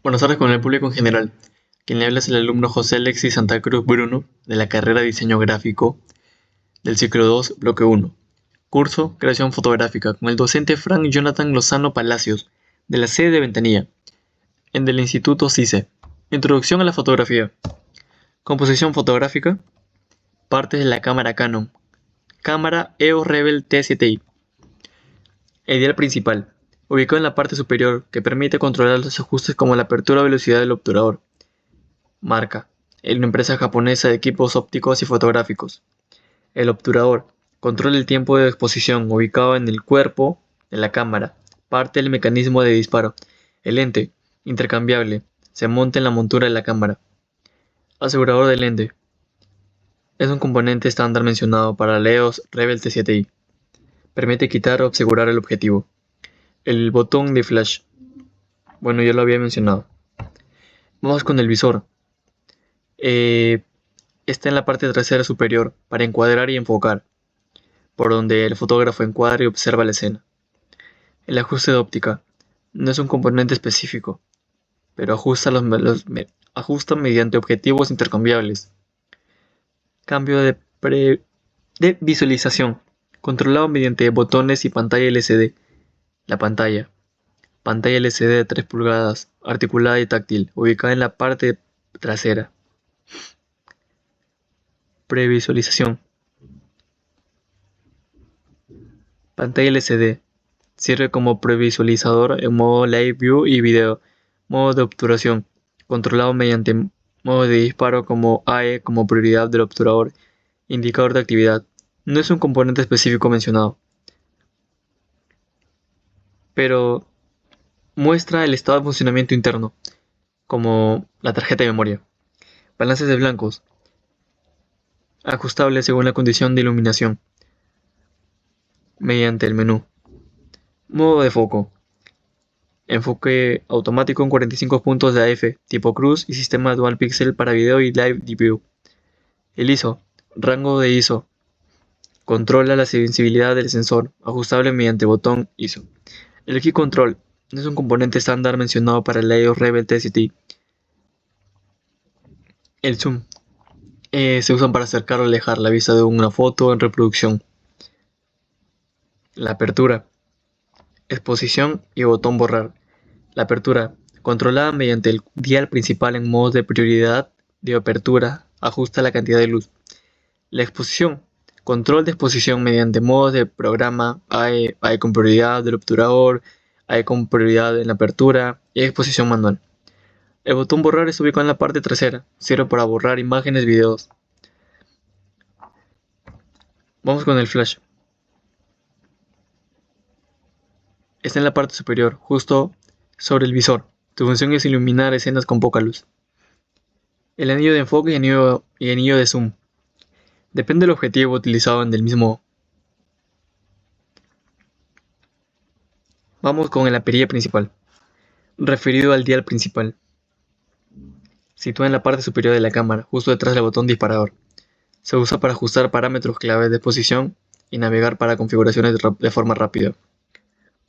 Buenas tardes con el público en general. Quien le habla es el alumno José Alexis Santa Cruz Bruno, de la carrera de Diseño Gráfico del ciclo 2, bloque 1. Curso Creación Fotográfica, con el docente Frank Jonathan Lozano Palacios, de la sede de Ventanilla, en del Instituto CICE. Introducción a la fotografía. Composición fotográfica. Partes de la cámara Canon. Cámara EOS Rebel T7i. El dial principal, ubicado en la parte superior, que permite controlar los ajustes como la apertura o velocidad del obturador. Marca, es una empresa japonesa de equipos ópticos y fotográficos. El obturador, controla el tiempo de exposición ubicado en el cuerpo de la cámara, parte del mecanismo de disparo. El lente, intercambiable, se monta en la montura de la cámara. Asegurador del lente, es un componente estándar mencionado para la EOS Rebel T7i. Permite quitar o asegurar el objetivo. El botón de flash, bueno, ya lo había mencionado. Vamos con el visor. Está en la parte trasera superior para encuadrar y enfocar, por donde el fotógrafo encuadra y observa la escena. El ajuste de óptica no es un componente específico, pero ajusta mediante objetivos intercambiables. Cambio de visualización, controlado mediante botones y pantalla LCD. La pantalla LCD de 3 pulgadas, articulada y táctil, ubicada en la parte trasera. Previsualización. Pantalla LCD. Sirve como previsualizador en modo Live View y video. Modo de obturación. Controlado mediante modo de disparo como AE como prioridad del obturador. Indicador de actividad. No es un componente específico mencionado, pero muestra el estado de funcionamiento interno, como la tarjeta de memoria. Balances de blancos. Ajustable según la condición de iluminación. Mediante el menú. Modo de foco. Enfoque automático en 45 puntos de AF, tipo cruz y sistema dual pixel para video y live view. El ISO, rango de ISO. Controla la sensibilidad del sensor, ajustable mediante botón ISO. El Key Control no es un componente estándar mencionado para el EOS Rebel T7i. El zoom se usa para acercar o alejar la vista de una foto en reproducción. La apertura, exposición y botón borrar. La apertura, controlada mediante el dial principal en modos de prioridad de apertura, ajusta la cantidad de luz. La exposición, control de exposición mediante modos de programa, hay con prioridad del obturador, hay con prioridad en la apertura y exposición manual. El botón borrar es ubicado en la parte trasera, sirve para borrar imágenes, videos. Vamos con el flash. Está en la parte superior, justo sobre el visor. Su función es iluminar escenas con poca luz. El anillo de enfoque y anillo de zoom. Depende del objetivo utilizado en el mismo. Vamos con la perilla principal, referido al dial principal. Sitúa en la parte superior de la cámara, justo detrás del botón disparador. Se usa para ajustar parámetros clave de posición y navegar para configuraciones de forma rápida.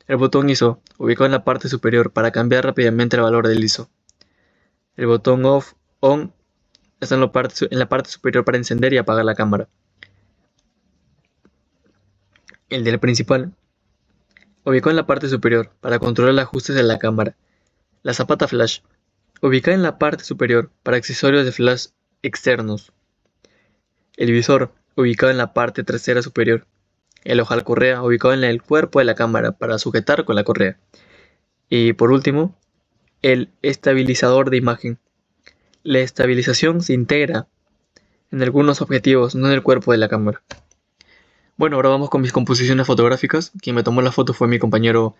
El botón ISO, ubicado en la parte superior para cambiar rápidamente el valor del ISO. El botón ON está en la parte superior para encender y apagar la cámara. El dial principal, ubicado en la parte superior para controlar los ajustes de la cámara. La zapata flash, ubicada en la parte superior para accesorios de flash externos. El visor, ubicado en la parte trasera superior. El ojal correa, ubicado en el cuerpo de la cámara para sujetar con la correa. Y por último, el estabilizador de imagen. La estabilización se integra en algunos objetivos, no en el cuerpo de la cámara. Bueno, ahora vamos con mis composiciones fotográficas. Quien me tomó la foto fue mi compañero,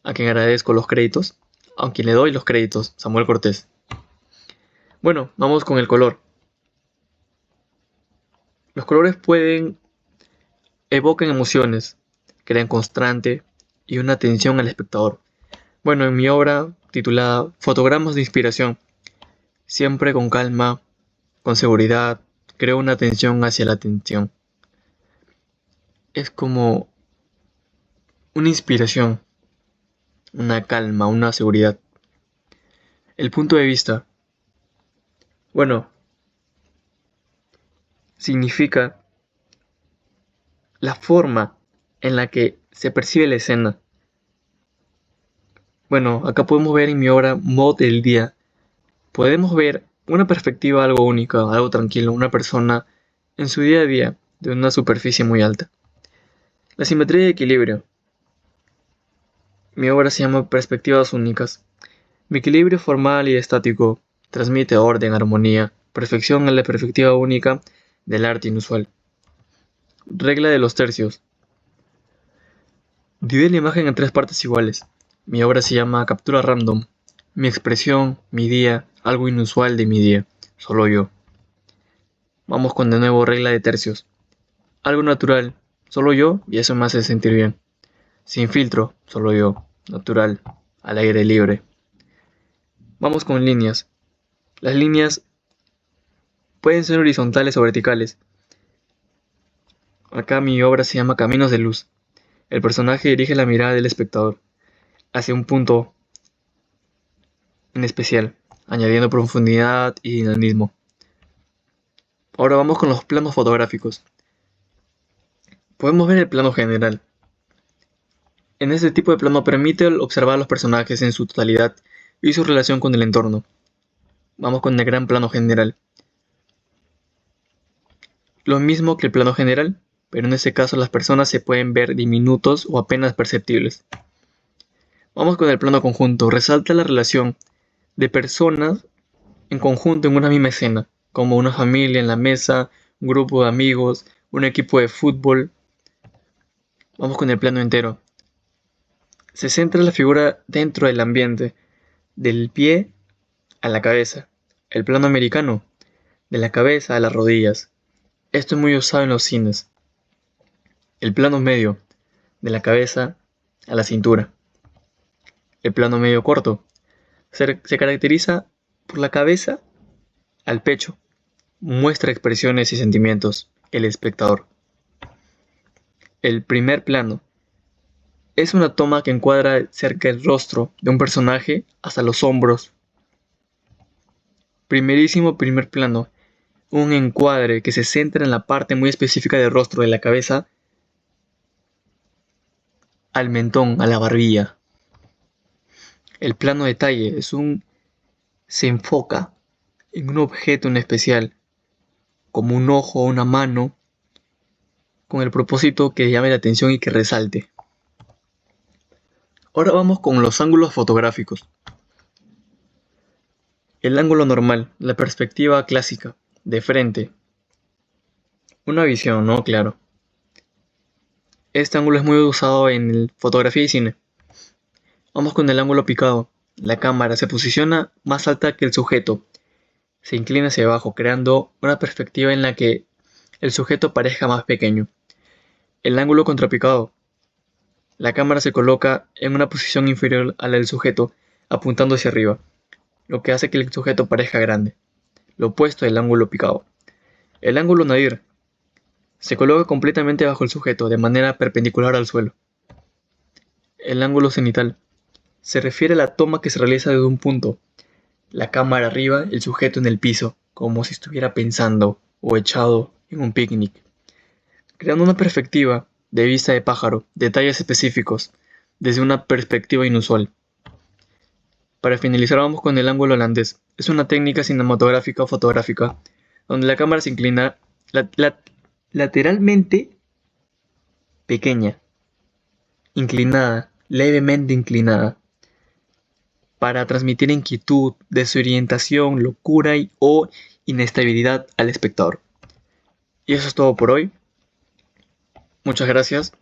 a quien agradezco los créditos, a quien le doy los créditos, Samuel Cortés. Bueno, vamos con el color. Los colores evocan emociones, crean constante y una atención al espectador. Bueno, en mi obra titulada Fotogramas de inspiración, siempre con calma, con seguridad, creo una atención hacia la atención. Es como una inspiración, una calma, una seguridad. El punto de vista, bueno, significa la forma en la que se percibe la escena. Bueno, acá podemos ver en mi obra Mod del Día, podemos ver una perspectiva algo única, algo tranquilo, una persona en su día a día de una superficie muy alta. La simetría y equilibrio. Mi obra se llama Perspectivas únicas. Mi equilibrio formal y estático transmite orden, armonía, perfección en la perspectiva única del arte inusual. Regla de los tercios. Divide la imagen en 3 partes iguales. Mi obra se llama Captura Random. Mi expresión, mi día, algo inusual de mi día, solo yo. Vamos con de nuevo regla de tercios. Algo natural, solo yo, y eso me hace sentir bien. Sin filtro, solo yo, natural, al aire libre. Vamos con líneas. Las líneas pueden ser horizontales o verticales. Acá mi obra se llama Caminos de Luz. El personaje dirige la mirada del espectador hacia un punto en especial, añadiendo profundidad y dinamismo. Ahora vamos con los planos fotográficos. Podemos ver el plano general. En este tipo de plano permite observar a los personajes en su totalidad y su relación con el entorno. Vamos con el gran plano general. Lo mismo que el plano general, pero en este caso las personas se pueden ver diminutos o apenas perceptibles. Vamos con el plano conjunto. Resalta la relación de personas en conjunto en una misma escena, como una familia en la mesa, un grupo de amigos, un equipo de fútbol. Vamos con el plano entero. Se centra la figura dentro del ambiente, del pie a la cabeza. El plano americano, de la cabeza a las rodillas. Esto es muy usado en los cines. El plano medio, de la cabeza a la cintura. El plano medio corto se caracteriza por la cabeza al pecho. Muestra expresiones y sentimientos el espectador. El primer plano es una toma que encuadra cerca del rostro de un personaje hasta los hombros. Primerísimo primer plano, un encuadre que se centra en la parte muy específica del rostro, de la cabeza al mentón, a la barbilla. El plano detalle se enfoca en un objeto en especial, como un ojo o una mano, con el propósito que llame la atención y que resalte. Ahora vamos con los ángulos fotográficos. El ángulo normal, la perspectiva clásica, de frente. Una visión, ¿no? Claro. Este ángulo es muy usado en fotografía y cine. Vamos con el ángulo picado. La cámara se posiciona más alta que el sujeto. Se inclina hacia abajo, creando una perspectiva en la que el sujeto parezca más pequeño. El ángulo contrapicado. La cámara se coloca en una posición inferior a la del sujeto, apuntando hacia arriba, lo que hace que el sujeto parezca grande. Lo opuesto del ángulo picado. El ángulo nadir se coloca completamente bajo el sujeto, de manera perpendicular al suelo. El ángulo cenital se refiere a la toma que se realiza desde un punto, la cámara arriba, el sujeto en el piso, como si estuviera pensando o echado en un picnic, creando una perspectiva de vista de pájaro, detalles específicos, desde una perspectiva inusual. Para finalizar vamos con el ángulo holandés. Es una técnica cinematográfica o fotográfica donde la cámara se inclina lateralmente pequeña, inclinada, levemente inclinada, para transmitir inquietud, desorientación, locura o inestabilidad al espectador. Y eso es todo por hoy. Muchas gracias.